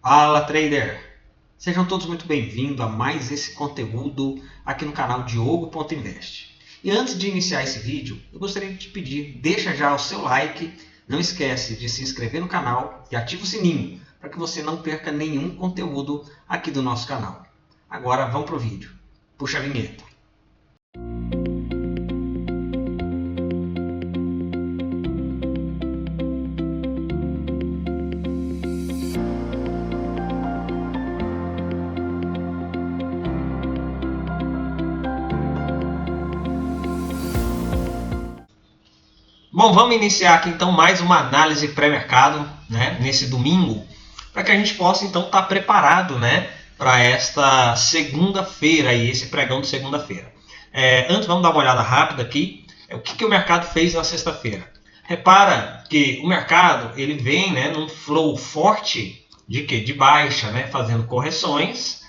Fala, trader! Sejam todos muito bem-vindos a mais esse conteúdo aqui no canal Diogo.invest. E antes de iniciar esse vídeo, eu gostaria de te pedir, deixa já o seu like, não esquece de se inscrever no canal e ativa o sininho para que você não perca nenhum conteúdo aqui do nosso canal. Agora vamos para o vídeo. Puxa a vinheta. Bom, vamos iniciar aqui então mais uma análise pré-mercado, né, nesse domingo, para que a gente possa então estar preparado, né, para esta segunda-feira, esse pregão de segunda-feira. Antes vamos dar uma olhada rápida aqui, o que o mercado fez na sexta-feira. Repara que o mercado ele vem, né, num flow forte de quê? De baixa, né, fazendo correções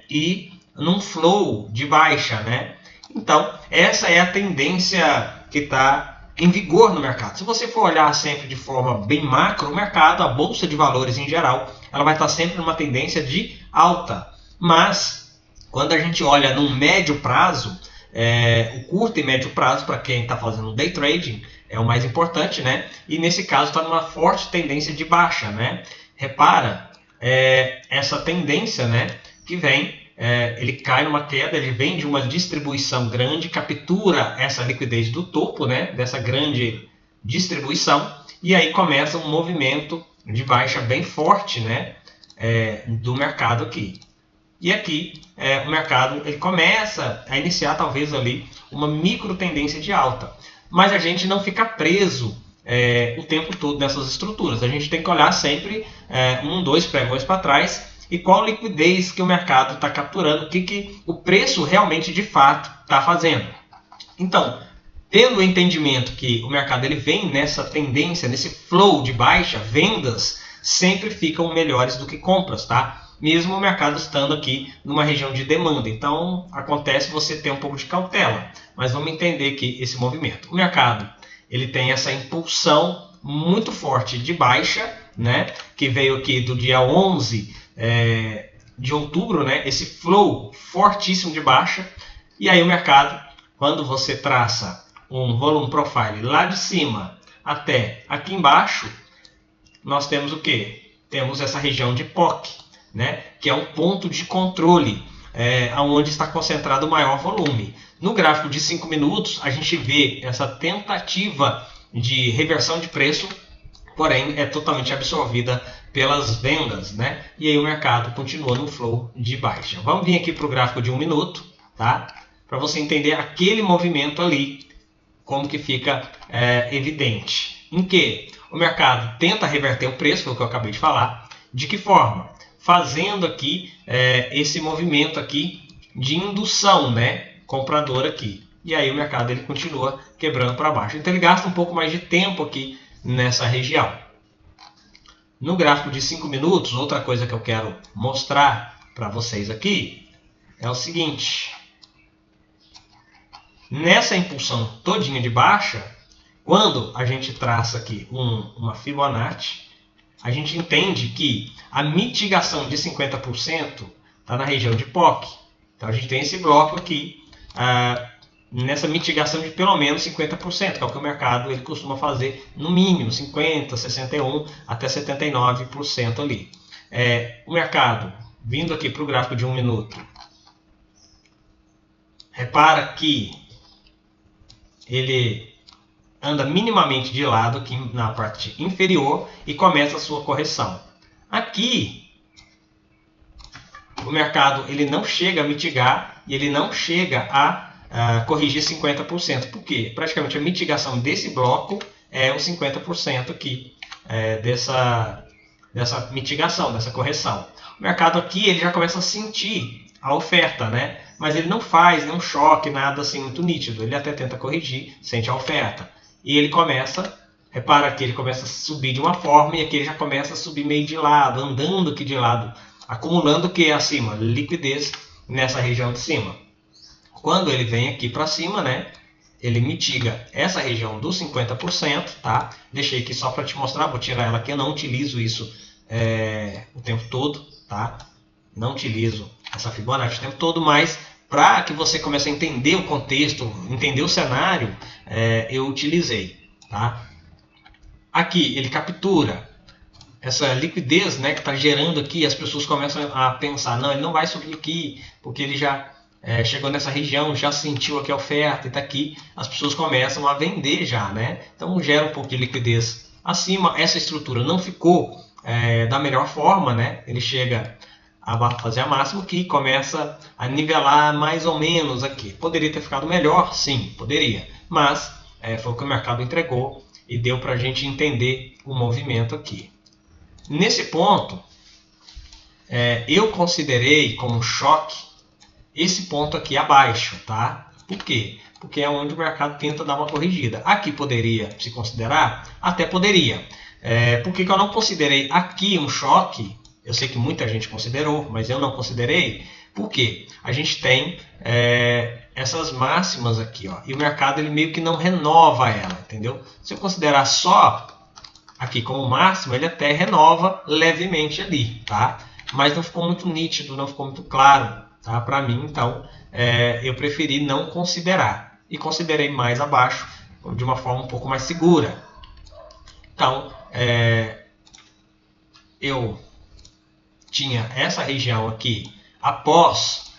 e num flow de baixa, né. Então essa é a tendência que está em vigor no mercado. Se você for olhar sempre de forma bem macro, o mercado, a bolsa de valores em geral, ela vai estar sempre numa tendência de alta. Mas quando a gente olha num médio prazo, o curto e médio prazo, para quem está fazendo day trading, é o mais importante, né? E nesse caso está numa forte tendência de baixa, né? Repara essa tendência, né, que vem. Ele cai numa queda, ele vem de uma distribuição grande, captura essa liquidez do topo, né, dessa grande distribuição, e aí começa um movimento de baixa bem forte, né, do mercado aqui. E aqui o mercado ele começa a iniciar talvez ali uma micro tendência de alta, mas a gente não fica preso o tempo todo nessas estruturas. A gente tem que olhar sempre 2 pregões para trás e qual liquidez que o mercado está capturando, o que o preço realmente de fato está fazendo. Então, tendo o entendimento que o mercado ele vem nessa tendência, nesse flow de baixa, vendas sempre ficam melhores do que compras, tá? Mesmo o mercado estando aqui numa região de demanda. Então, acontece você ter um pouco de cautela, mas vamos entender aqui esse movimento. O mercado ele tem essa impulsão muito forte de baixa, né, que veio aqui do dia 11 de outubro, né, esse flow fortíssimo de baixa, e aí o mercado, quando você traça um volume profile lá de cima até aqui embaixo, nós temos o que? Temos essa região de POC, né, que é um ponto de controle, onde está concentrado o maior volume. No gráfico de 5 minutos, a gente vê essa tentativa de reversão de preço, porém é totalmente absorvida pelas vendas, né? E aí o mercado continua no flow de baixa. Vamos vir aqui para o gráfico de 1 minuto, tá? Para você entender aquele movimento ali, como que fica evidente. Em que o mercado tenta reverter o preço, foi o que eu acabei de falar. De que forma? Fazendo aqui esse movimento aqui de indução, né? Comprador aqui. E aí o mercado ele continua quebrando para baixo. Então ele gasta um pouco mais de tempo aqui nessa região. No gráfico de 5 minutos, outra coisa que eu quero mostrar para vocês aqui é o seguinte. Nessa impulsão todinha de baixa, quando a gente traça aqui uma Fibonacci, a gente entende que a mitigação de 50% está na região de POC. Então a gente tem esse bloco aqui, nessa mitigação de pelo menos 50%, que é o que o mercado ele costuma fazer no mínimo, 50%, 61% até 79% ali. O mercado, vindo aqui para o gráfico de 1 minuto, repara que ele anda minimamente de lado aqui na parte inferior e começa a sua correção. Aqui, o mercado ele não chega a mitigar e ele não chega a corrigir 50%. Por quê? Praticamente a mitigação desse bloco é os 50% aqui dessa mitigação, dessa correção. O mercado aqui ele já começa a sentir a oferta, né? Mas ele não faz nenhum choque, nada assim muito nítido. Ele até tenta corrigir, sente a oferta. E ele começa, repara que ele começa a subir de uma forma e aqui ele já começa a subir meio de lado, andando aqui de lado, acumulando o que é acima? Liquidez nessa região de cima. Quando ele vem aqui para cima, né, ele mitiga essa região dos 50%, tá? Deixei aqui só para te mostrar, vou tirar ela aqui, eu não utilizo isso o tempo todo, tá? Não utilizo essa Fibonacci o tempo todo, mas para que você comece a entender o contexto, entender o cenário, eu utilizei, tá? Aqui ele captura essa liquidez, né, que está gerando aqui, as pessoas começam a pensar, não, ele não vai subir aqui, porque ele já chegou nessa região, já sentiu aqui a oferta e está aqui, as pessoas começam a vender já, né? Então gera um pouco de liquidez acima, essa estrutura não ficou da melhor forma, né? Ele chega a fazer a máxima que começa a nivelar mais ou menos aqui. Poderia ter ficado melhor? Sim, poderia, mas foi o que o mercado entregou e deu para a gente entender o movimento aqui. Nesse ponto, eu considerei como choque esse ponto aqui abaixo, tá? Por quê? Porque é onde o mercado tenta dar uma corrigida. Aqui poderia se considerar? Até poderia. Por que eu não considerei aqui um choque? Eu sei que muita gente considerou, mas eu não considerei. Por quê? A gente tem essas máximas aqui, ó, e o mercado ele meio que não renova ela, entendeu? Se eu considerar só aqui como máximo, ele até renova levemente ali, tá? Mas não ficou muito nítido, não ficou muito claro, tá? Para mim, então, eu preferi não considerar. E considerei mais abaixo, de uma forma um pouco mais segura. Então, eu tinha essa região aqui após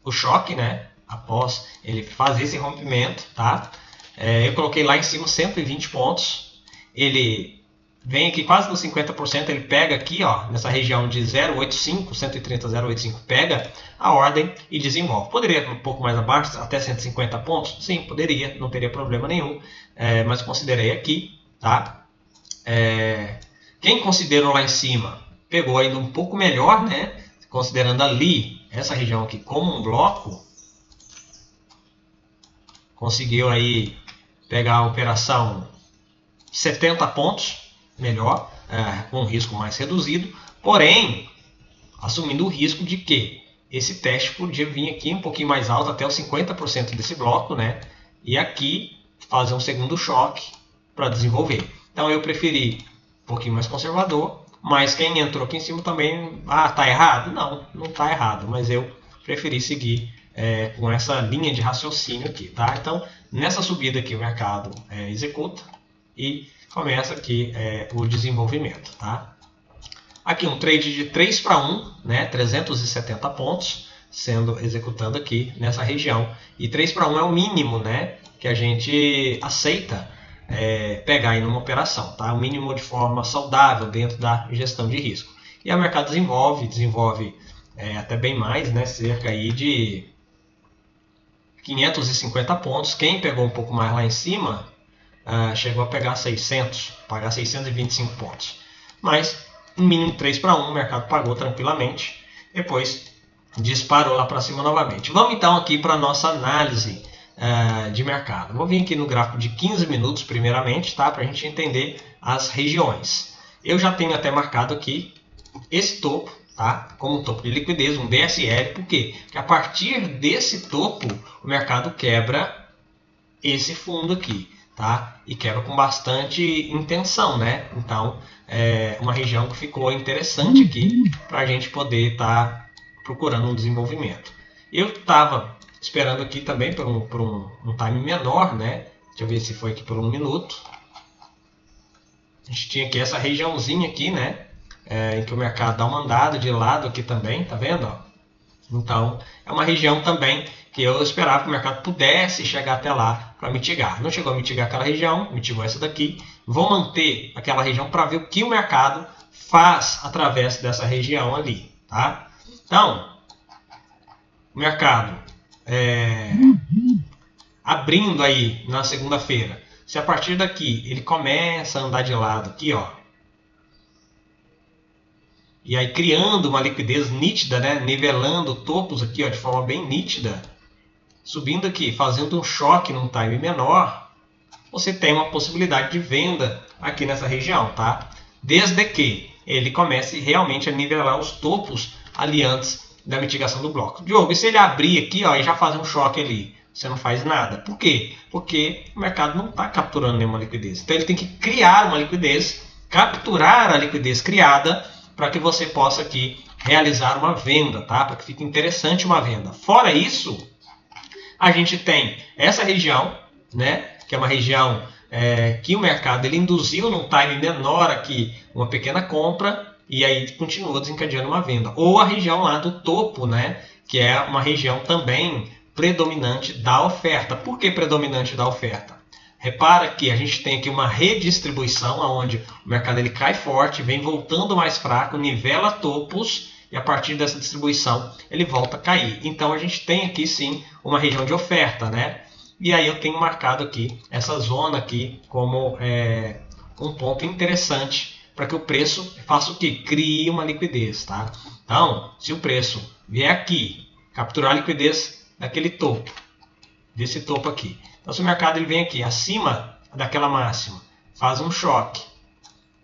o choque, né? Após ele fazer esse rompimento, tá? Eu coloquei lá em cima 120 pontos. Ele vem aqui quase nos 50%, ele pega aqui, ó, nessa região de 0,85, 130, 0,85, pega a ordem e desenvolve. Poderia um pouco mais abaixo, até 150 pontos? Sim, poderia, não teria problema nenhum, mas considerei aqui, tá? Quem considerou lá em cima, pegou ainda um pouco melhor, né? Considerando ali, essa região aqui como um bloco, conseguiu aí pegar a operação 70 pontos, melhor, com um risco mais reduzido, porém, assumindo o risco de que esse teste podia vir aqui um pouquinho mais alto, até os 50% desse bloco, né? E aqui fazer um segundo choque para desenvolver. Então eu preferi um pouquinho mais conservador, mas quem entrou aqui em cima também, tá errado? Não, não tá errado, mas eu preferi seguir com essa linha de raciocínio aqui, tá? Então, nessa subida aqui o mercado executa e começa aqui o desenvolvimento, tá? Aqui um trade de 3 para 1, né? 370 pontos sendo executado aqui nessa região. E 3 para 1 é o mínimo, né, que a gente aceita pegar aí numa operação, tá? O mínimo de forma saudável dentro da gestão de risco. E o mercado desenvolve até bem mais, né? Cerca aí de 550 pontos. Quem pegou um pouco mais lá em cima chegou a pegar 600, pagar 625 pontos. Mas um mínimo 3 para 1, o mercado pagou tranquilamente. Depois disparou lá para cima novamente. Vamos então aqui para a nossa análise de mercado. Vou vir aqui no gráfico de 15 minutos primeiramente, tá? Para a gente entender as regiões. Eu já tenho até marcado aqui esse topo, tá? Como um topo de liquidez, um DSL. Por quê? Porque a partir desse topo o mercado quebra esse fundo aqui, tá? E quebra com bastante intenção, né? Então uma região que ficou interessante aqui para a gente poder estar procurando um desenvolvimento. Eu estava esperando aqui também por um time menor, né? Deixa eu ver se foi aqui por 1 minuto. A gente tinha aqui essa regiãozinha aqui, né? Em que o mercado dá uma andada de lado aqui também, tá vendo? Ó? Então, é uma região também que eu esperava que o mercado pudesse chegar até lá para mitigar. Não chegou a mitigar aquela região, mitigou essa daqui. Vou manter aquela região para ver o que o mercado faz através dessa região ali, tá? Então, o mercado abrindo aí na segunda-feira, se a partir daqui ele começa a andar de lado aqui, ó, e aí criando uma liquidez nítida, né, nivelando topos aqui, ó, de forma bem nítida, subindo aqui, fazendo um choque num time menor, você tem uma possibilidade de venda aqui nessa região, tá? Desde que ele comece realmente a nivelar os topos ali antes da mitigação do bloco. Diogo, e se ele abrir aqui, ó, e já fazer um choque ali? Você não faz nada. Por quê? Porque o mercado não está capturando nenhuma liquidez. Então ele tem que criar uma liquidez capturar a liquidez criada para que você possa aqui realizar uma venda, tá? Para que fique interessante uma venda. Fora isso, a gente tem essa região, né? Que é uma região que o mercado ele induziu num time menor aqui uma pequena compra e aí continua desencadeando uma venda. Ou a região lá do topo, né? Que é uma região também predominante da oferta. Por que predominante da oferta? Repara que a gente tem aqui uma redistribuição onde o mercado ele cai forte, vem voltando mais fraco, nivela topos e a partir dessa distribuição ele volta a cair. Então a gente tem aqui sim uma região de oferta, né? E aí eu tenho marcado aqui essa zona aqui como um ponto interessante para que o preço faça o quê? Crie uma liquidez, tá? Então, se o preço vier aqui, capturar a liquidez daquele topo, desse topo aqui. Então, se o mercado ele vem aqui acima daquela máxima, faz um choque,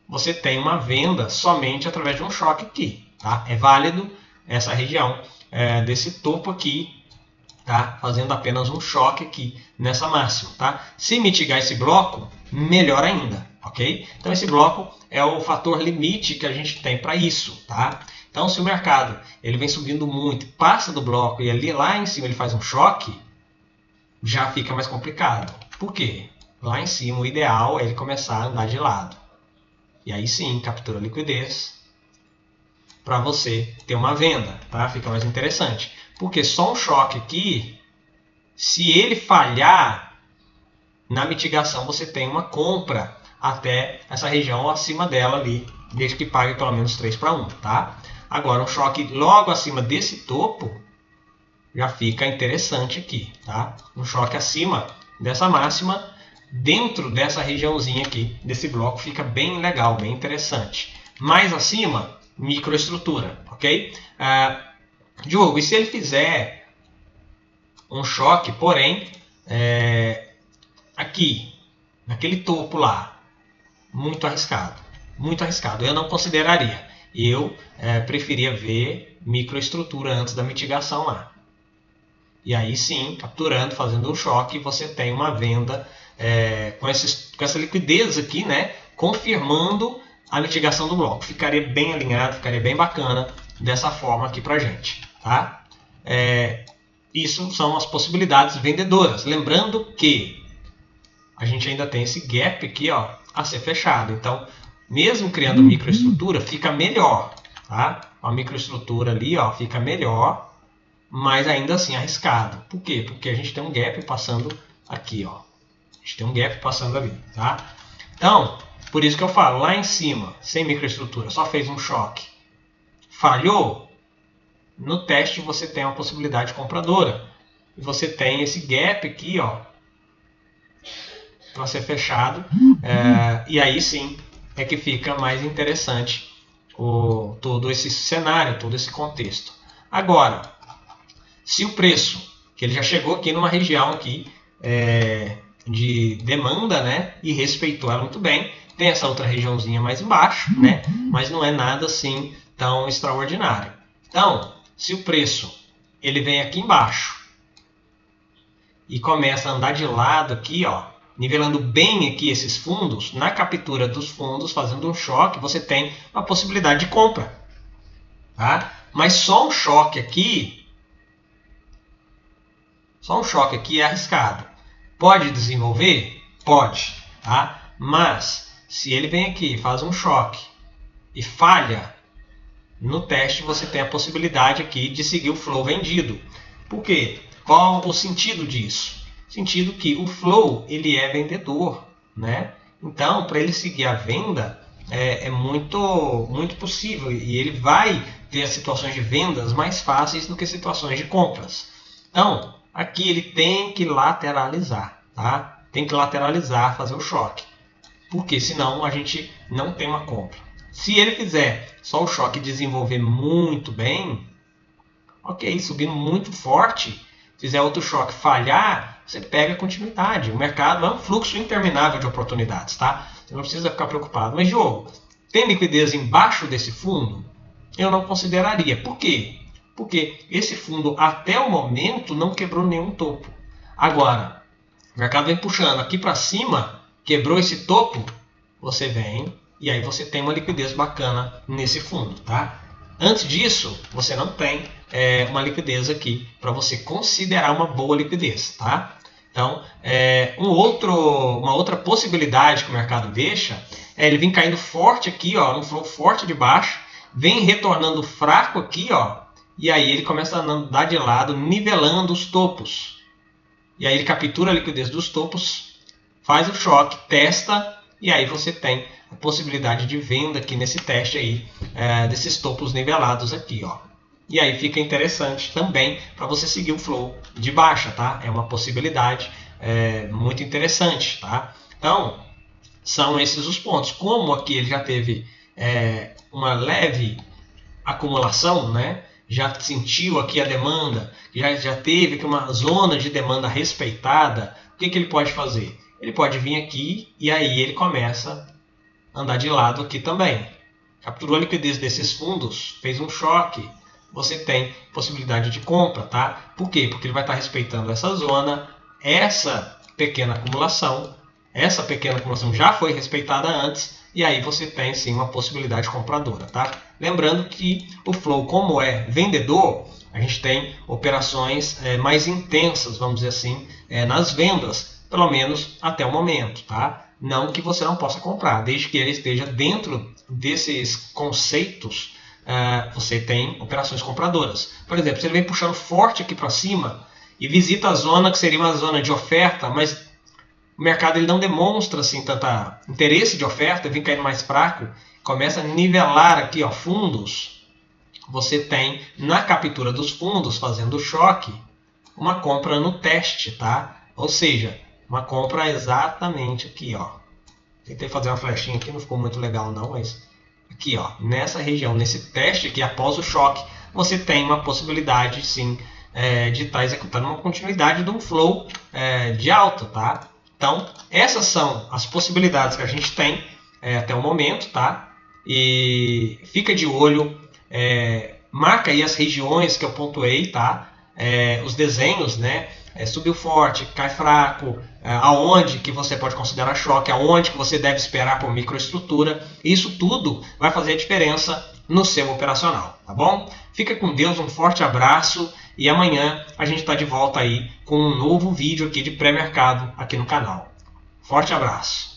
você tem uma venda somente através de um choque aqui, tá? É válido essa região desse topo aqui, tá? Fazendo apenas um choque aqui nessa máxima, tá? Se mitigar esse bloco, melhor ainda, ok? Então esse bloco é o fator limite que a gente tem para isso, tá? Então se o mercado ele vem subindo muito, passa do bloco e ali lá em cima ele faz um choque, já fica mais complicado. Por quê? Lá em cima o ideal é ele começar a andar de lado. E aí sim, captura a liquidez para você ter uma venda, tá? Fica mais interessante. Porque só um choque aqui, se ele falhar na mitigação, você tem uma compra até essa região acima dela ali, desde que pague pelo menos 3/1, tá? Agora, um choque logo acima desse topo já fica interessante aqui, tá? Um choque acima dessa máxima, dentro dessa regiãozinha aqui, desse bloco, fica bem legal, bem interessante. Mais acima, microestrutura, ok? Diogo, e se ele fizer um choque, porém, aqui, naquele topo lá, muito arriscado, muito arriscado. Eu não consideraria. Eu preferia ver microestrutura antes da mitigação lá. E aí sim, capturando, fazendo um choque, você tem uma venda com essa liquidez aqui, né? Confirmando a mitigação do bloco. Ficaria bem alinhado, ficaria bem bacana dessa forma aqui pra gente, tá? Isso são as possibilidades vendedoras. Lembrando que a gente ainda tem esse gap aqui, ó, a ser fechado. Então, mesmo criando microestrutura, fica melhor, tá? A microestrutura ali, ó, fica melhor, mas ainda assim arriscado. Por quê? Porque a gente tem um gap passando aqui, ó. A gente tem um gap passando ali, tá? Então, por isso que eu falo, lá em cima, sem microestrutura, só fez um choque, falhou, no teste você tem uma possibilidade compradora. E você tem esse gap aqui, ó, para ser fechado. E aí sim é que fica mais interessante todo esse cenário, todo esse contexto. Agora, se o preço, que ele já chegou aqui numa região aqui, de demanda, né, e respeitou ela muito bem, tem essa outra regiãozinha mais embaixo, né, mas não é nada assim tão extraordinário. Então, se o preço ele vem aqui embaixo e começa a andar de lado aqui, ó, nivelando bem aqui esses fundos, na captura dos fundos, fazendo um choque, você tem uma possibilidade de compra, tá? Mas só um choque aqui é arriscado. Pode desenvolver? Pode, tá? Mas se ele vem aqui, faz um choque e falha, no teste você tem a possibilidade aqui de seguir o flow vendido. Por quê? Qual o sentido disso? Sentido que o flow ele é vendedor, né? Então, para ele seguir a venda é muito possível e ele vai ter as situações de vendas mais fáceis do que situações de compras. Então, aqui ele tem que lateralizar, tá? Tem que lateralizar, fazer o choque, porque senão a gente não tem uma compra. Se ele fizer só o choque e desenvolver muito bem, ok, subindo muito forte, fizer outro choque falhar, você pega a continuidade. O mercado é um fluxo interminável de oportunidades, tá? Você não precisa ficar preocupado. Mas, Diogo, tem liquidez embaixo desse fundo? Eu não consideraria. Por quê? Porque esse fundo, até o momento, não quebrou nenhum topo. Agora, o mercado vem puxando aqui para cima, quebrou esse topo, você vem e aí você tem uma liquidez bacana nesse fundo, tá? Antes disso, você não tem uma liquidez aqui para você considerar uma boa liquidez, tá? Então, uma outra possibilidade que o mercado deixa é ele vir caindo forte aqui, ó, um flow forte de baixo, vem retornando fraco aqui, ó, e aí ele começa a andar de lado, nivelando os topos. E aí ele captura a liquidez dos topos, faz o choque, testa, e aí você tem a possibilidade de venda aqui nesse teste aí, desses topos nivelados aqui, ó. E aí fica interessante também para você seguir o flow de baixa, tá? É uma possibilidade muito interessante, tá? Então, são esses os pontos. Como aqui ele já teve uma leve acumulação, né? Já sentiu aqui a demanda, já teve aqui uma zona de demanda respeitada, o que ele pode fazer? Ele pode vir aqui e aí ele começa a andar de lado aqui também. Capturou a liquidez desses fundos, fez um choque, você tem possibilidade de compra, tá? Por quê? Porque ele vai estar respeitando essa zona, essa pequena acumulação já foi respeitada antes, e aí você tem sim uma possibilidade compradora, tá? Lembrando que o flow, como é vendedor, a gente tem operações mais intensas, vamos dizer assim, nas vendas, pelo menos até o momento, tá? Não que você não possa comprar, desde que ele esteja dentro desses conceitos, você tem operações compradoras. Por exemplo, se ele vem puxando forte aqui para cima e visita a zona que seria uma zona de oferta, mas o mercado ele não demonstra assim tanta interesse de oferta, vem caindo mais fraco, começa a nivelar aqui, ó, fundos. Você tem na captura dos fundos, fazendo o choque, uma compra no teste, tá? Ou seja, uma compra exatamente aqui, ó. Tentei fazer uma flechinha aqui, não ficou muito legal não, mas aqui, ó, nessa região, nesse teste aqui, após o choque, você tem uma possibilidade, sim, de estar executando uma continuidade de um flow de alta, tá? Então, essas são as possibilidades que a gente tem até o momento, tá? E fica de olho, marca aí as regiões que eu pontuei, tá? Os desenhos, né? Subiu forte, cai fraco, aonde que você pode considerar choque, aonde que você deve esperar por microestrutura. Isso tudo vai fazer a diferença no seu operacional, tá bom? Fica com Deus, um forte abraço e amanhã a gente está de volta aí com um novo vídeo aqui de pré-mercado aqui no canal. Forte abraço!